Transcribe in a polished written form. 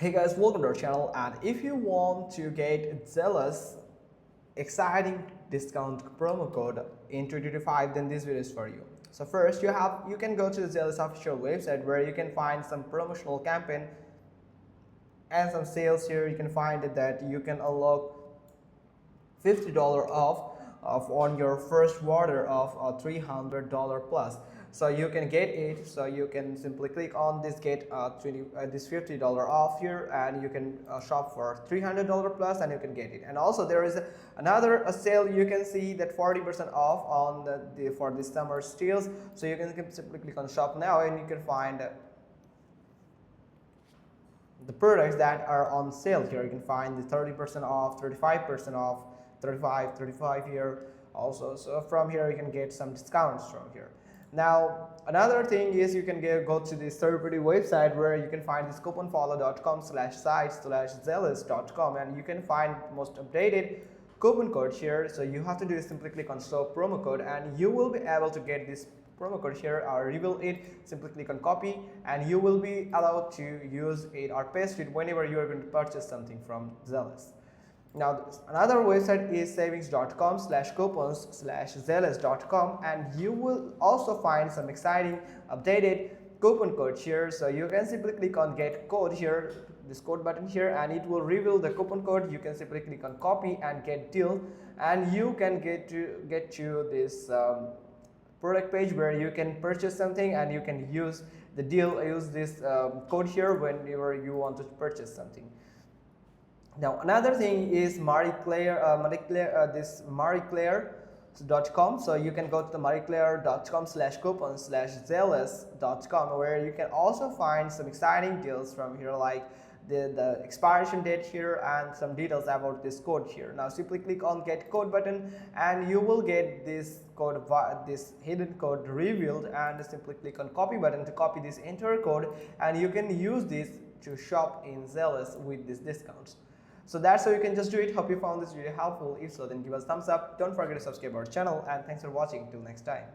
Hey guys, welcome to our channel, and if you want to get Zales exciting discount promo code in 2025, then this video is for you. So first you can go to the Zales official website where you can find some promotional campaign and some sales. Here you can find that you can unlock $50 off on your first order of $300 plus. So you can get it. So you can simply click on this get this $50 off here, and you can shop for $300 plus, and you can get it. And also there is another sale. You can see that 40% off on for the summer steals. So you can simply click on shop now, and you can find the products that are on sale here. You can find the 30% off, 35% off, 35 here also. So from here you can get some discounts from here. Now another thing is you can go to this third-party website where you can find this couponfollow.com/site/zales.com, and you can find most updated coupon code here. So you have to do is simply click on show promo code, and you will be able to get this promo code here or reveal it. Simply click on copy, and you will be allowed to use it or paste it whenever you are going to purchase something from Zales. Now another website is savings.com/coupons/zales.com, and you will also find some exciting updated coupon code here. So you can simply click on get code here, this code button here, and it will reveal the coupon code. You can simply click on copy and get deal, and you can get to this product page where you can purchase something, and you can use the deal, use this code here whenever you want to purchase something. Now another thing is marieclaire.com. So you can go to the marieclaire.com/coupons/zales.com, where you can also find some exciting deals from here, like the expiration date here and some details about this code here. Now simply click on get code button, and you will get this code, this hidden code revealed, and simply click on copy button to copy this entire code, and you can use this to shop in Zales with these discounts. So that's how you can just do it. Hope you found this video helpful. If so, then give us a thumbs up. Don't forget to subscribe our channel, and thanks for watching. Till next time.